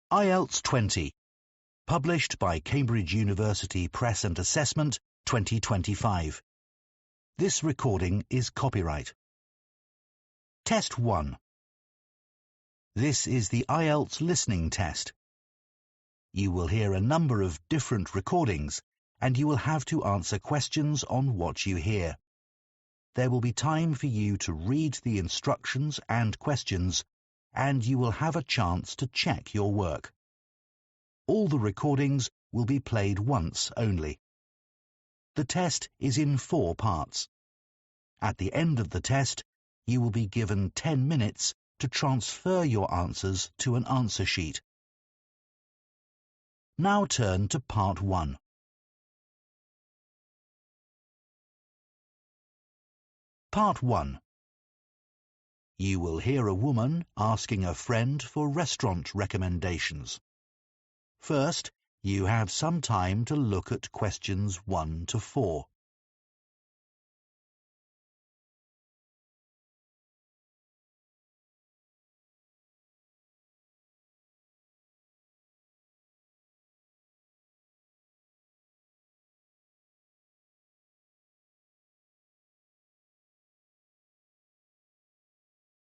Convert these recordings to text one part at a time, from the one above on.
IELTS 20, published by Cambridge University Press and Assessment 2025. This recording is copyright. Test 1. This is the IELTS listening test. You will hear a number of different recordings, and you will have to answer questions on what you hear. There will be time for you to read the instructions and questions, and you will have a chance to check your work. All the recordings will be played once only. The test is in 4 parts. At the end of the test, you will be given 10 minutes to transfer your answers to an answer sheet. Now turn to Part 1. Part 1. You will hear a woman asking a friend for restaurant recommendations. First, you have some time to look at questions 1 to 4.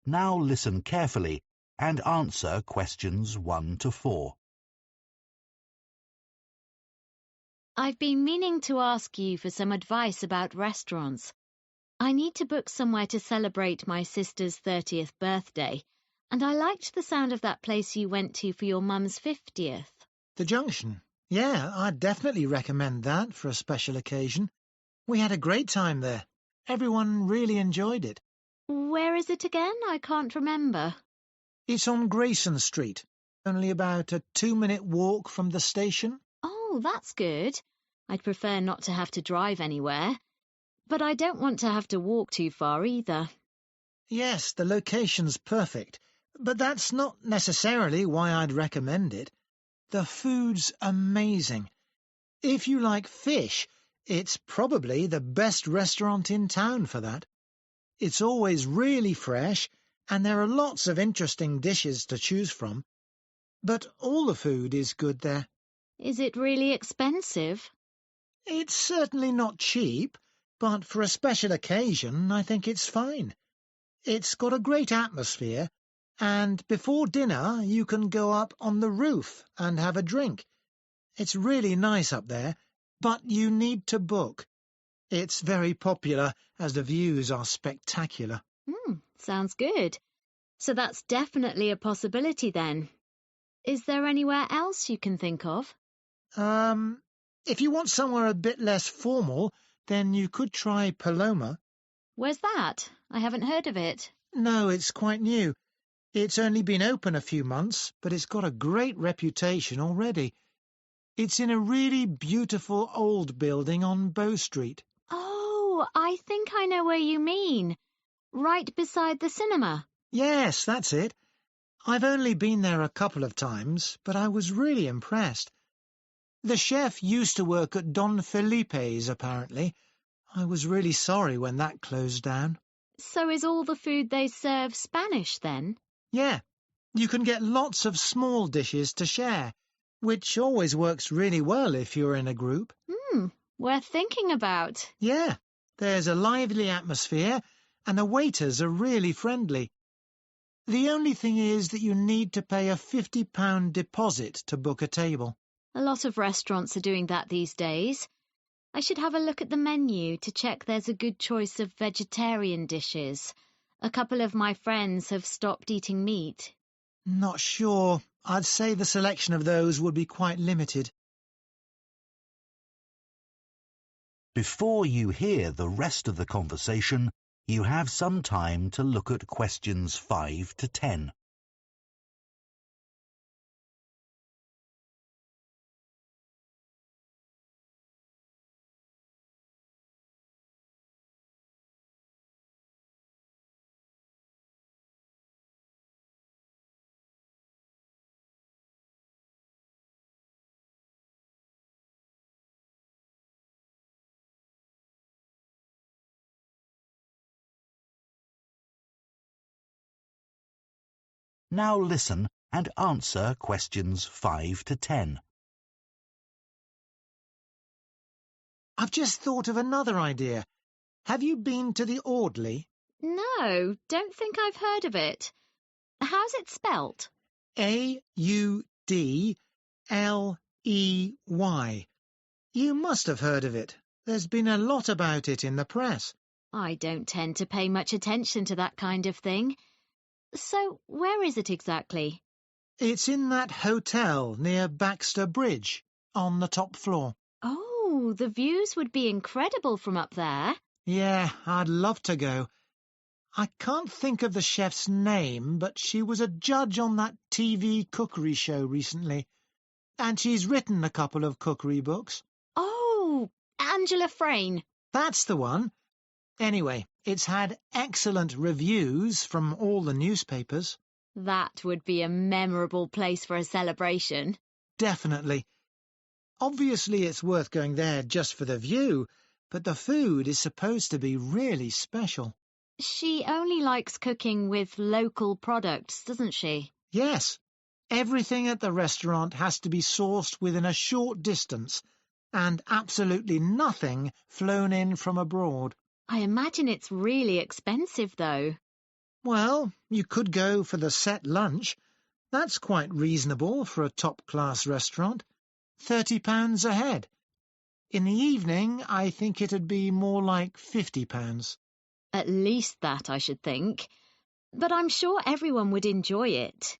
Now listen carefully and answer questions 1 to 4. I've been meaning to ask you for some advice about restaurants. I need to book somewhere to celebrate my sister's 30th birthday, and I liked the sound of that place you went to for your mum's 50th. The Junction. Yeah, I'd definitely recommend that for a special occasion. We had a great time there. Everyone really enjoyed it. Where is it again? I can't remember. It's on Grayson Street, only about a 2-minute walk from the station. Oh, that's good. I'd prefer not to have to drive anywhere, but I don't want to have to walk too far either. Yes, the location's perfect, but that's not necessarily why I'd recommend it. The food's amazing. If you like fish, it's probably the best restaurant in town for that. It's always really fresh, and there are lots of interesting dishes to choose from. But all the food is good there. Is it really expensive? It's certainly not cheap, but for a special occasion, I think it's fine. It's got a great atmosphere, and before dinner you can go up on the roof and have a drink. It's really nice up there, but you need to book. It's very popular, as the views are spectacular. Sounds good. So that's definitely a possibility then. Is there anywhere else you can think of? If you want somewhere a bit less formal, then you could try Paloma. Where's that? I haven't heard of it. No, it's quite new. It's only been open a few months, but it's got a great reputation already. It's in a really beautiful old building on Bow Street. Oh, I think I know where you mean. Right beside the cinema. Yes, that's it. I've only been there a couple of times, but I was really impressed. The chef used to work at Don Felipe's, apparently. I was really sorry when that closed down. So is all the food they serve Spanish then? Yeah, you can get lots of small dishes to share, which always works really well if you're in a group. Worth thinking about. Yeah, there's a lively atmosphere, and the waiters are really friendly. The only thing is that you need to pay a £50 deposit to book a table. A lot of restaurants are doing that these days. I should have a look at the menu to check there's a good choice of vegetarian dishes. A couple of my friends have stopped eating meat. Not sure. I'd say the selection of those would be quite limited. Before you hear the rest of the conversation, you have some time to look at questions 5 to 10. Now listen and answer questions 5 to 10. I've just thought of another idea. Have you been to the Audley? No, don't think I've heard of it. How's it spelt? Audley. You must have heard of it. There's been a lot about it in the press. I don't tend to pay much attention to that kind of thing. So, where is it exactly? It's in that hotel near Baxter Bridge, on the top floor. Oh, the views would be incredible from up there. Yeah, I'd love to go. I can't think of the chef's name, but she was a judge on that TV cookery show recently. And she's written a couple of cookery books. Oh, Angela Frain. That's the one. Anyway, it's had excellent reviews from all the newspapers. That would be a memorable place for a celebration. Definitely. Obviously, it's worth going there just for the view, but the food is supposed to be really special. She only likes cooking with local products, doesn't she? Yes. Everything at the restaurant has to be sourced within a short distance, and absolutely nothing flown in from abroad. I imagine it's really expensive, though. Well, you could go for the set lunch. That's quite reasonable for a top-class restaurant. £30 a head. In the evening, I think it'd be more like £50. At least that, I should think. But I'm sure everyone would enjoy it.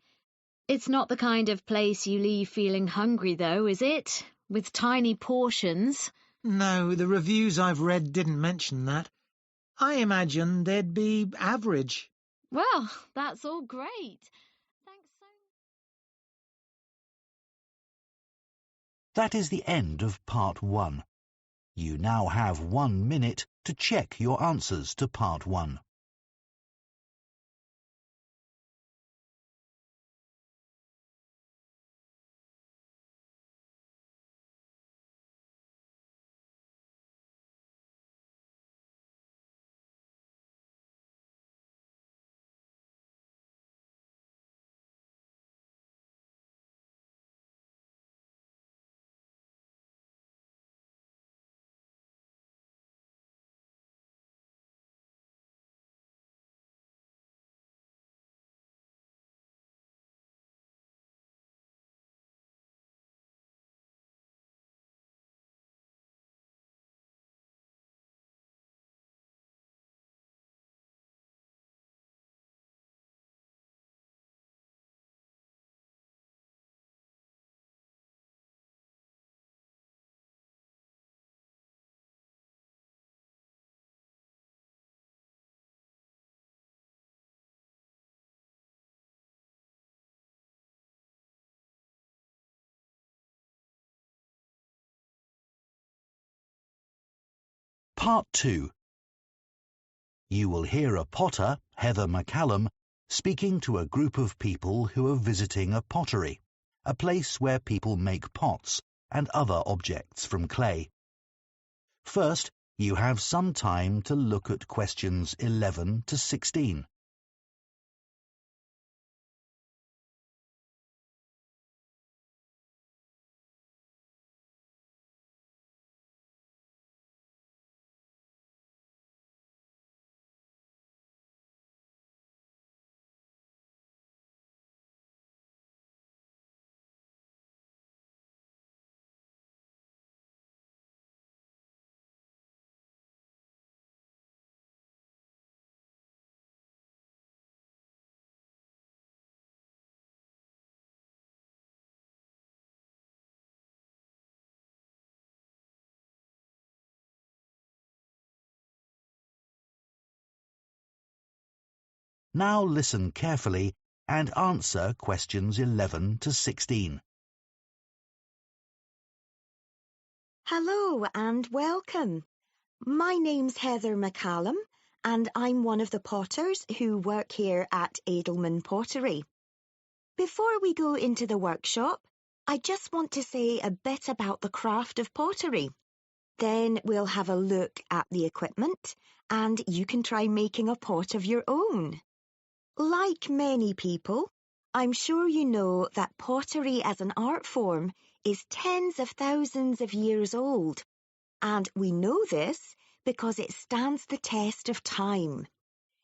It's not the kind of place you leave feeling hungry, though, is it? With tiny portions. No, the reviews I've read didn't mention that. I imagine they'd be average. Well, that's all great. Thanks so much. That is the end of part 1. You now have 1 minute to check your answers to part 1. Part 2. You will hear a potter, Heather McCallum, speaking to a group of people who are visiting a pottery, a place where people make pots and other objects from clay. First, you have some time to look at questions 11 to 16. Now listen carefully and answer questions 11 to 16. Hello and welcome. My name's Heather McCallum and I'm one of the potters who work here at Edelman Pottery. Before we go into the workshop, I just want to say a bit about the craft of pottery. Then we'll have a look at the equipment and you can try making a pot of your own. Like many people, I'm sure you know that pottery as an art form is tens of thousands of years old, and we know this because it stands the test of time.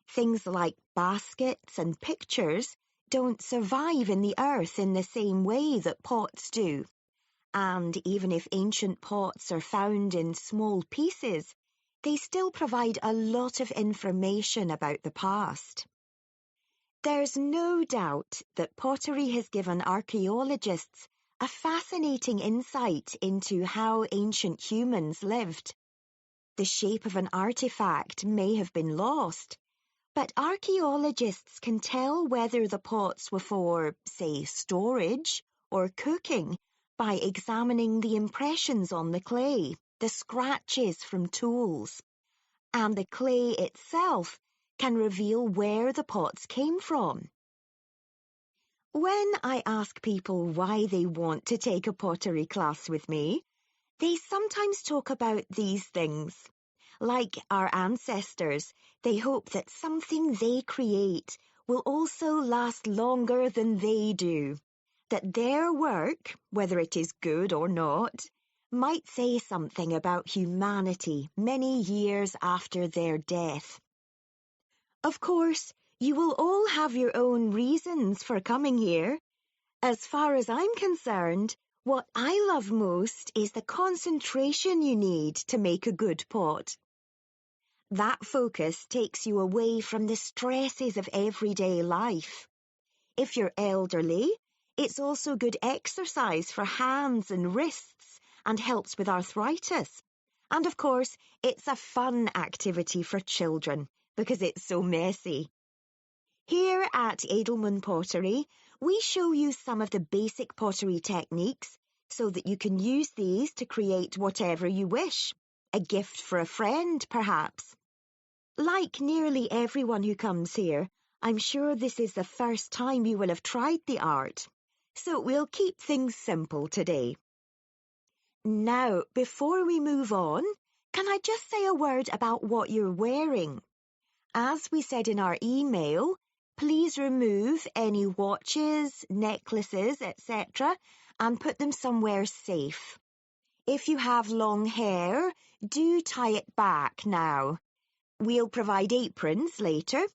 Things like baskets and pictures don't survive in the earth in the same way that pots do. And even if ancient pots are found in small pieces, they still provide a lot of information about the past. There's no doubt that pottery has given archaeologists a fascinating insight into how ancient humans lived. The shape of an artifact may have been lost, but archaeologists can tell whether the pots were for, say, storage or cooking by examining the impressions on the clay, the scratches from tools, and the clay itself can reveal where the pots came from. When I ask people why they want to take a pottery class with me, they sometimes talk about these things. Like our ancestors, they hope that something they create will also last longer than they do, that their work, whether it is good or not, might say something about humanity many years after their death. Of course, you will all have your own reasons for coming here. As far as I'm concerned, what I love most is the concentration you need to make a good pot. That focus takes you away from the stresses of everyday life. If you're elderly, it's also good exercise for hands and wrists and helps with arthritis. And of course, it's a fun activity for children because it's so messy. Here at Edelman Pottery, we show you some of the basic pottery techniques so that you can use these to create whatever you wish. A gift for a friend, perhaps. Like nearly everyone who comes here, I'm sure this is the first time you will have tried the art. So we'll keep things simple today. Now, before we move on, can I just say a word about what you're wearing? As we said in our email, please remove any watches, necklaces, etc., and put them somewhere safe. If you have long hair, do tie it back now. We'll provide aprons later,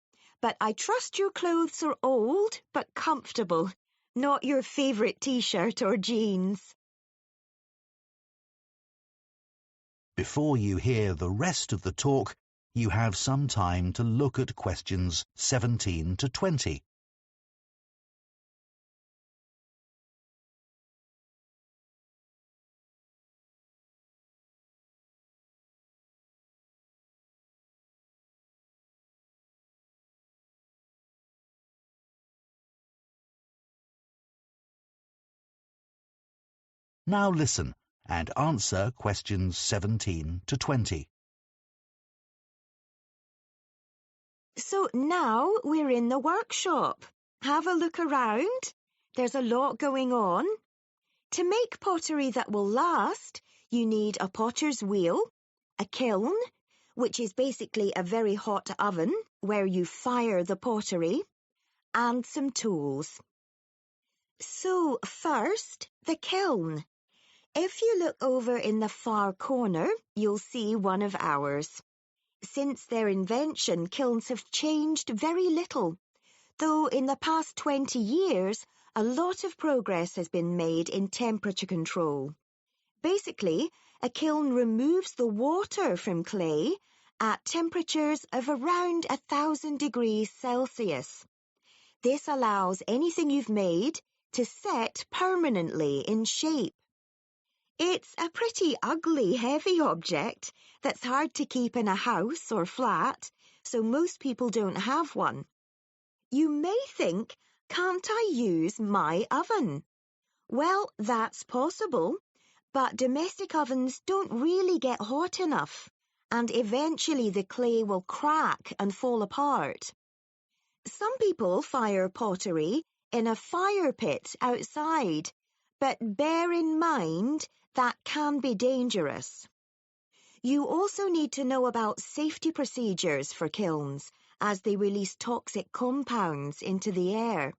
but I trust your clothes are old but comfortable, not your favourite t-shirt or jeans. Before you hear the rest of the talk, you have some time to look at questions 17 to 20. Now listen and answer questions 17 to 20. So now we're in the workshop. Have a look around. There's a lot going on. To make pottery that will last, you need a potter's wheel, a kiln, which is basically a very hot oven where you fire the pottery, and some tools. So first, the kiln. If you look over in the far corner, you'll see one of ours. Since their invention, kilns have changed very little, though in the past 20 years, a lot of progress has been made in temperature control. Basically, a kiln removes the water from clay at temperatures of around 1,000 degrees Celsius. This allows anything you've made to set permanently in shape. It's a pretty ugly, heavy object that's hard to keep in a house or flat, so most people don't have one. You may think, can't I use my oven? Well, that's possible, but domestic ovens don't really get hot enough, and eventually the clay will crack and fall apart. Some people fire pottery in a fire pit outside, but bear in mind that can be dangerous. You also need to know about safety procedures for kilns as they release toxic compounds into the air.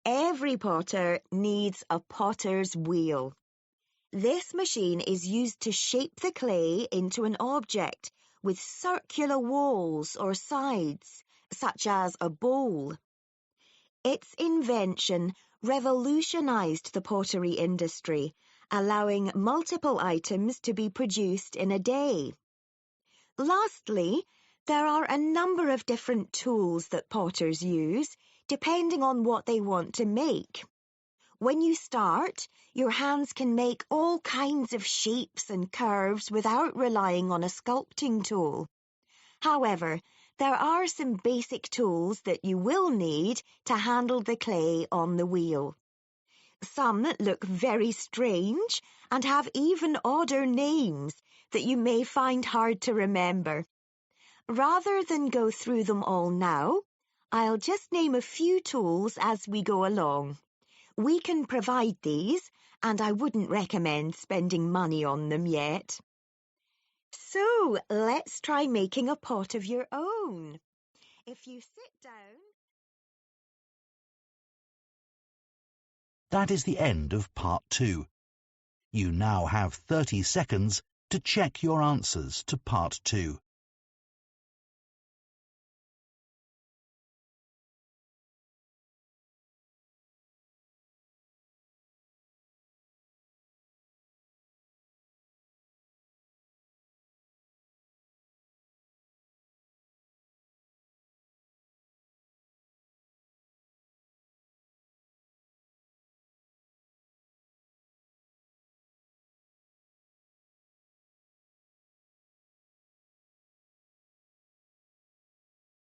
Every potter needs a potter's wheel. This machine is used to shape the clay into an object with circular walls or sides, such as a bowl. Its invention revolutionized the pottery industry, allowing multiple items to be produced in a day. Lastly, there are a number of different tools that potters use, depending on what they want to make. When you start, your hands can make all kinds of shapes and curves without relying on a sculpting tool. However, there are some basic tools that you will need to handle the clay on the wheel. Some look very strange and have even odder names that you may find hard to remember. Rather than go through them all now, I'll just name a few tools as we go along. We can provide these, and I wouldn't recommend spending money on them yet. So, let's try making a pot of your own. If you sit down... That is the end of part 2. You now have 30 seconds to check your answers to part 2.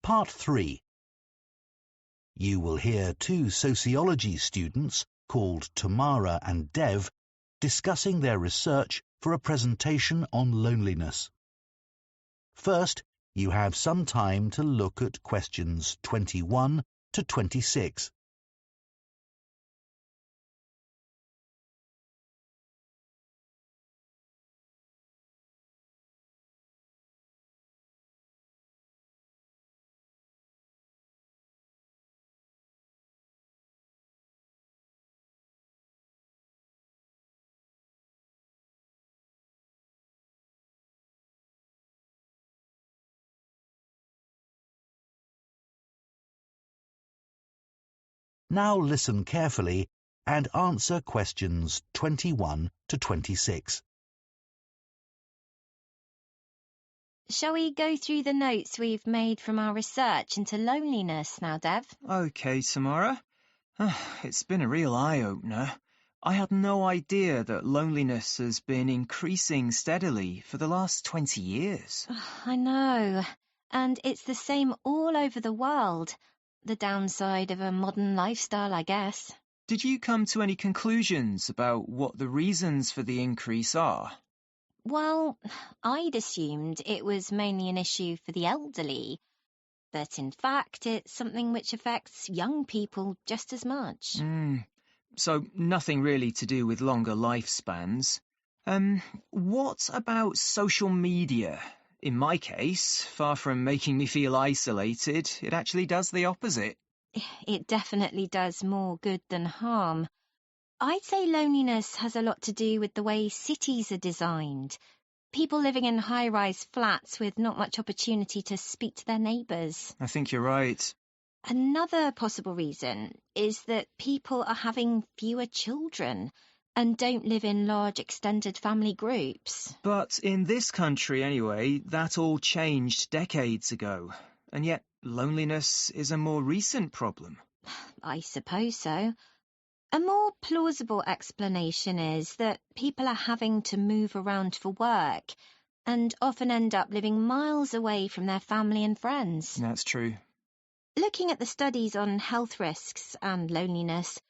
Part 3. You will hear 2 sociology students called Tamara and Dev discussing their research for a presentation on loneliness. First, you have some time to look at questions 21 to 26. Now listen carefully and answer questions 21 to 26. Shall we go through the notes we've made from our research into loneliness now, Dev? OK, Tamara. It's been a real eye-opener. I had no idea that loneliness has been increasing steadily for the last 20 years. I know. And it's the same all over the world. The downside of a modern lifestyle, I guess. Did you come to any conclusions about what the reasons for the increase are? Well, I'd assumed it was mainly an issue for the elderly, but in fact it's something which affects young people just as much. So nothing really to do with longer lifespans. What about social media? In my case, far from making me feel isolated, it actually does the opposite. It definitely does more good than harm. I'd say loneliness has a lot to do with the way cities are designed. People living in high-rise flats with not much opportunity to speak to their neighbours. I think you're right. Another possible reason is that people are having fewer children and don't live in large extended family groups. But in this country anyway, that all changed decades ago. And yet loneliness is a more recent problem. I suppose so. A more plausible explanation is that people are having to move around for work and often end up living miles away from their family and friends. That's true. Looking at the studies on health risks and loneliness,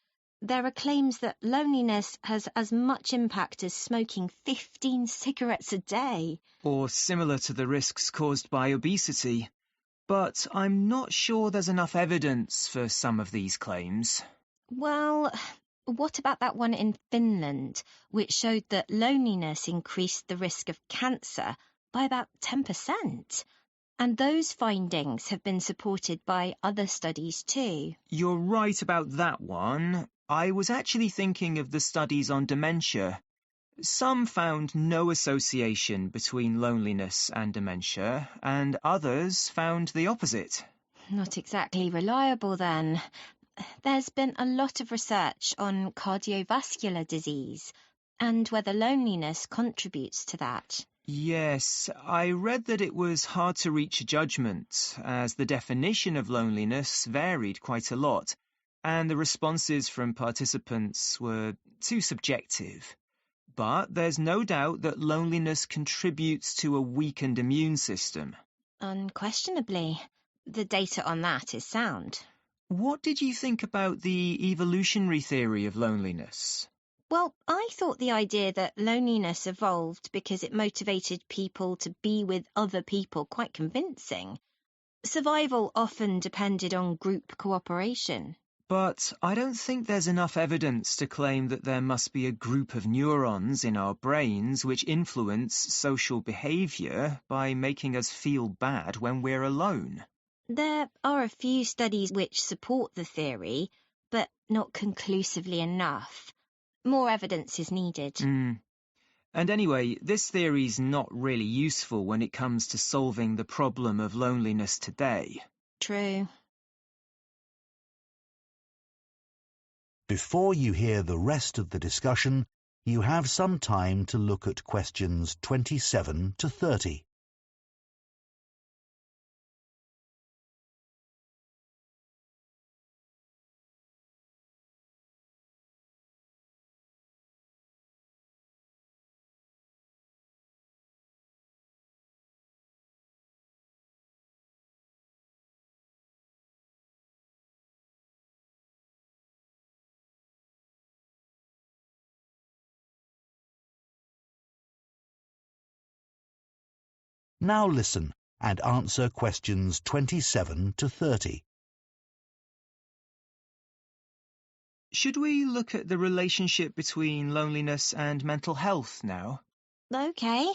there are claims that loneliness has as much impact as smoking 15 cigarettes a day. Or similar to the risks caused by obesity. But I'm not sure there's enough evidence for some of these claims. Well, what about that one in Finland, which showed that loneliness increased the risk of cancer by about 10%? And those findings have been supported by other studies too. You're right about that one. I was actually thinking of the studies on dementia. Some found no association between loneliness and dementia, and others found the opposite. Not exactly reliable then. There's been a lot of research on cardiovascular disease and whether loneliness contributes to that. Yes, I read that it was hard to reach a judgment, as the definition of loneliness varied quite a lot, and the responses from participants were too subjective. But there's no doubt that loneliness contributes to a weakened immune system. Unquestionably, the data on that is sound. What did you think about the evolutionary theory of loneliness? Well, I thought the idea that loneliness evolved because it motivated people to be with other people quite convincing. Survival often depended on group cooperation. But I don't think there's enough evidence to claim that there must be a group of neurons in our brains which influence social behaviour by making us feel bad when we're alone. There are a few studies which support the theory, but not conclusively enough. More evidence is needed. And anyway, this theory's not really useful when it comes to solving the problem of loneliness today. True. Before you hear the rest of the discussion, you have some time to look at questions 27 to 30. Now listen and answer questions 27 to 30. Should we look at the relationship between loneliness and mental health now? Okay.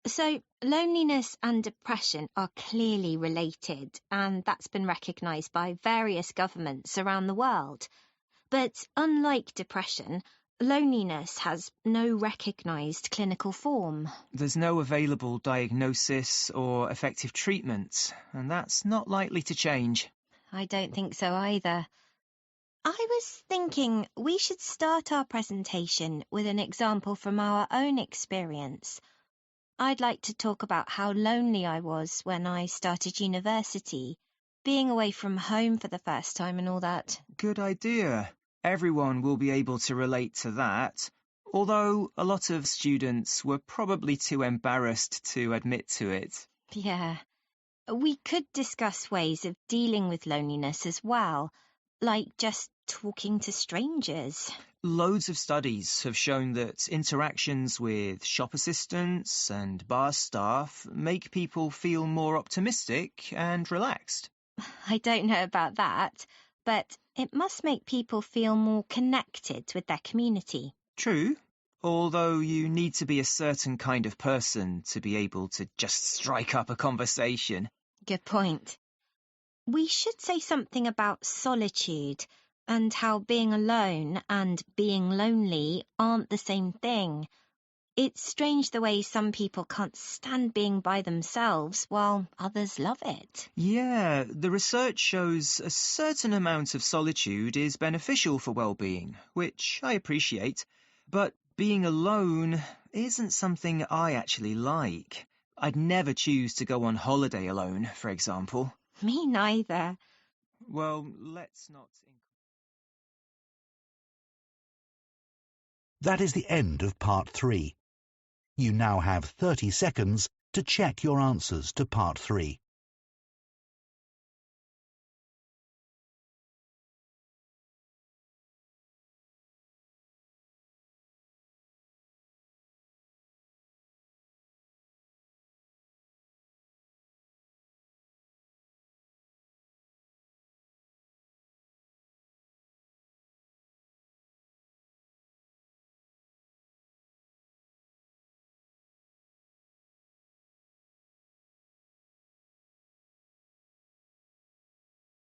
So, loneliness and depression are clearly related, and that's been recognised by various governments around the world. But unlike depression, loneliness has no recognised clinical form. There's no available diagnosis or effective treatment, and that's not likely to change. I don't think so either. I was thinking we should start our presentation with an example from our own experience. I'd like to talk about how lonely I was when I started university, being away from home for the first time and all that. Good idea. Everyone will be able to relate to that, although a lot of students were probably too embarrassed to admit to it. Yeah. We could discuss ways of dealing with loneliness as well, like just talking to strangers. Loads of studies have shown that interactions with shop assistants and bar staff make people feel more optimistic and relaxed. I don't know about that, but it must make people feel more connected with their community. True, although you need to be a certain kind of person to be able to just strike up a conversation. Good point. We should say something about solitude and how being alone and being lonely aren't the same thing. It's strange the way some people can't stand being by themselves while others love it. Yeah, the research shows a certain amount of solitude is beneficial for well-being, which I appreciate, but being alone isn't something I actually like. I'd never choose to go on holiday alone, for example. Me neither. Well, let's not... That is the end of part 3. You now have 30 seconds to check your answers to part 3.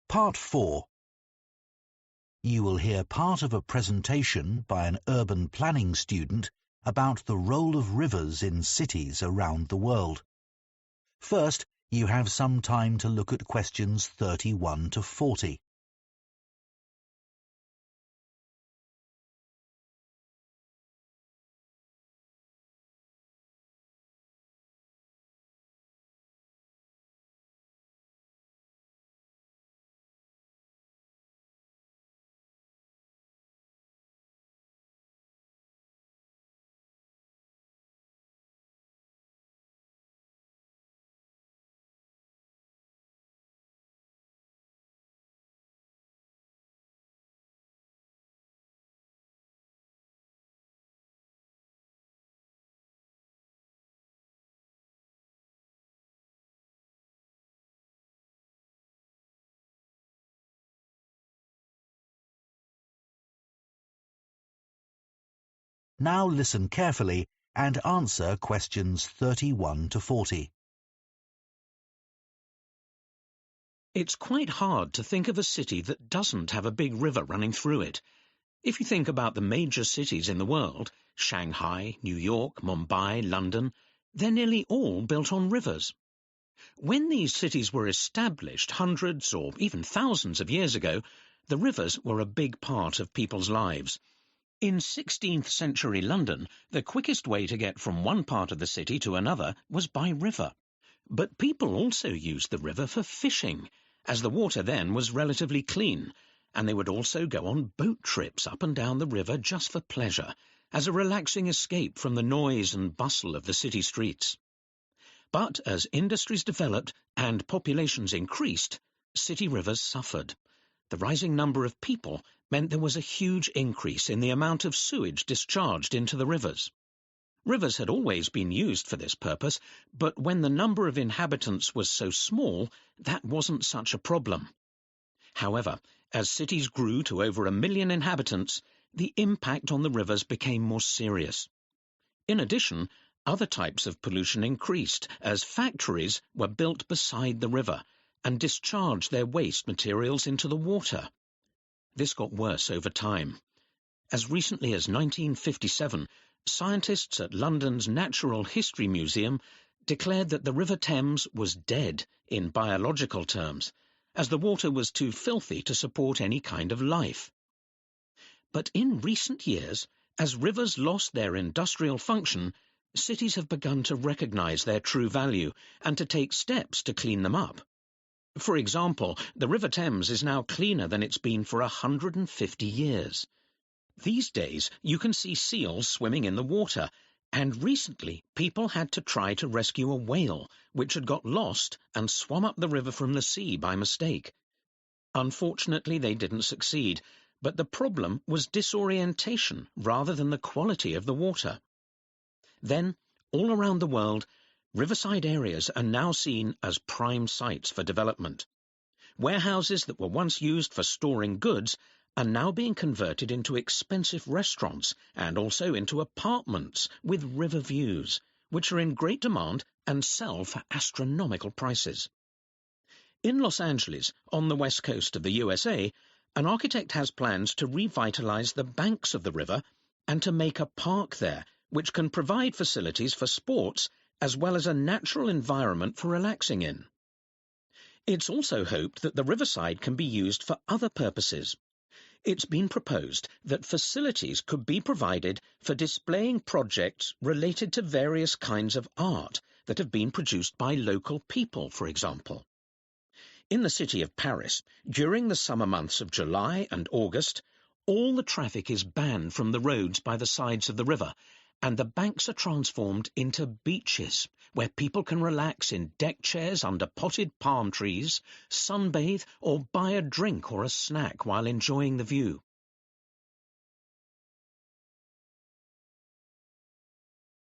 Part 4. You will hear part of a presentation by an urban planning student about the role of rivers in cities around the world. First, you have some time to look at questions 31 to 40. Now listen carefully and answer questions 31 to 40. It's quite hard to think of a city that doesn't have a big river running through it. If you think about the major cities in the world, Shanghai, New York, Mumbai, London, they're nearly all built on rivers. When these cities were established hundreds or even thousands of years ago, the rivers were a big part of people's lives. In 16th century London, the quickest way to get from one part of the city to another was by river. But people also used the river for fishing, as the water then was relatively clean, and they would also go on boat trips up and down the river just for pleasure, as a relaxing escape from the noise and bustle of the city streets. But as industries developed and populations increased, city rivers suffered. The rising number of people meant there was a huge increase in the amount of sewage discharged into the rivers. Rivers had always been used for this purpose, but when the number of inhabitants was so small, that wasn't such a problem. However, as cities grew to over 1 million inhabitants, the impact on the rivers became more serious. In addition, other types of pollution increased as factories were built beside the river and discharged their waste materials into the water. This got worse over time. As recently as 1957, scientists at London's Natural History Museum declared that the River Thames was dead in biological terms, as the water was too filthy to support any kind of life. But in recent years, as rivers lost their industrial function, cities have begun to recognize their true value and to take steps to clean them up. For example, the River Thames is now cleaner than it's been for 150 years. These days, you can see seals swimming in the water, and recently people had to try to rescue a whale which had got lost and swum up the river from the sea by mistake. Unfortunately, they didn't succeed, but the problem was disorientation rather than the quality of the water. Then, all around the world, riverside areas are now seen as prime sites for development. Warehouses that were once used for storing goods are now being converted into expensive restaurants and also into apartments with river views, which are in great demand and sell for astronomical prices. In Los Angeles, on the west coast of the USA, an architect has plans to revitalize the banks of the river and to make a park there, which can provide facilities for sports as well as a natural environment for relaxing in. It's also hoped that the riverside can be used for other purposes. It's been proposed that facilities could be provided for displaying projects related to various kinds of art that have been produced by local people, for example. In the city of Paris, during the summer months of July and August, all the traffic is banned from the roads by the sides of the river, and the banks are transformed into beaches, where people can relax in deck chairs under potted palm trees, sunbathe, or buy a drink or a snack while enjoying the view.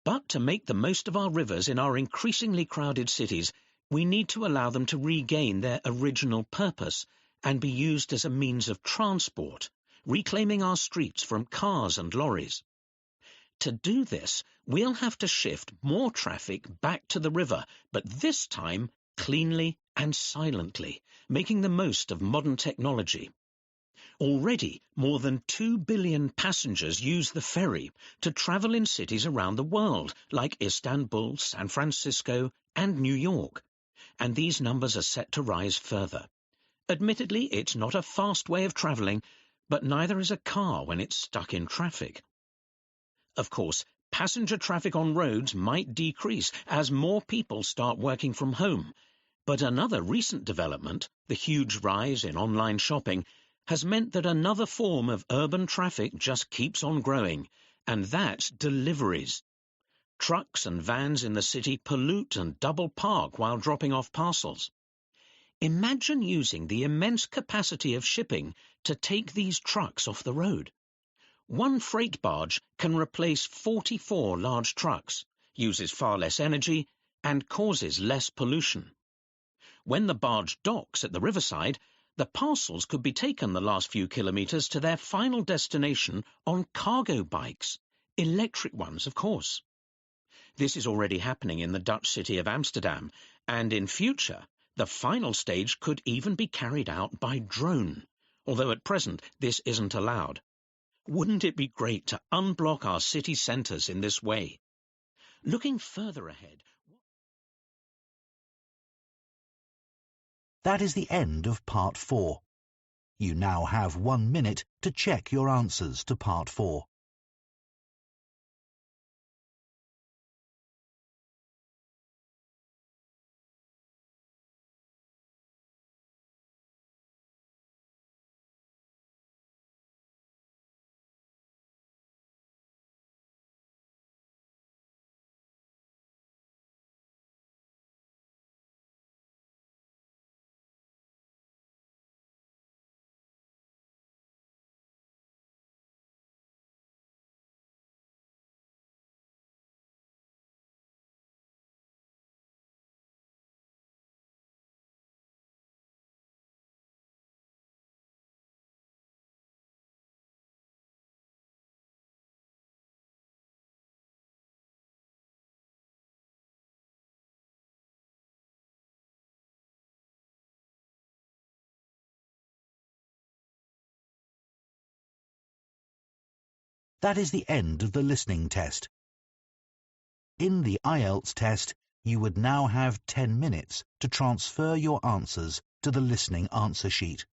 But to make the most of our rivers in our increasingly crowded cities, we need to allow them to regain their original purpose and be used as a means of transport, reclaiming our streets from cars and lorries. To do this, we'll have to shift more traffic back to the river, but this time cleanly and silently, making the most of modern technology. Already, more than 2 billion passengers use the ferry to travel in cities around the world, like Istanbul, San Francisco, and New York, and these numbers are set to rise further. Admittedly, it's not a fast way of travelling, but neither is a car when it's stuck in traffic. Of course, passenger traffic on roads might decrease as more people start working from home, but another recent development, the huge rise in online shopping, has meant that another form of urban traffic just keeps on growing, and that's deliveries. Trucks and vans in the city pollute and double park while dropping off parcels. Imagine using the immense capacity of shipping to take these trucks off the road. One freight barge can replace 44 large trucks, uses far less energy, and causes less pollution. When the barge docks at the riverside, the parcels could be taken the last few kilometres to their final destination on cargo bikes, electric ones, of course. This is already happening in the Dutch city of Amsterdam, and in future, the final stage could even be carried out by drone, although at present this isn't allowed. Wouldn't it be great to unblock our city centres in this way? Looking further ahead... That is the end of Part 4. You now have 1 minute to check your answers to Part 4. That is the end of the listening test. In the IELTS test, you would now have 10 minutes to transfer your answers to the listening answer sheet.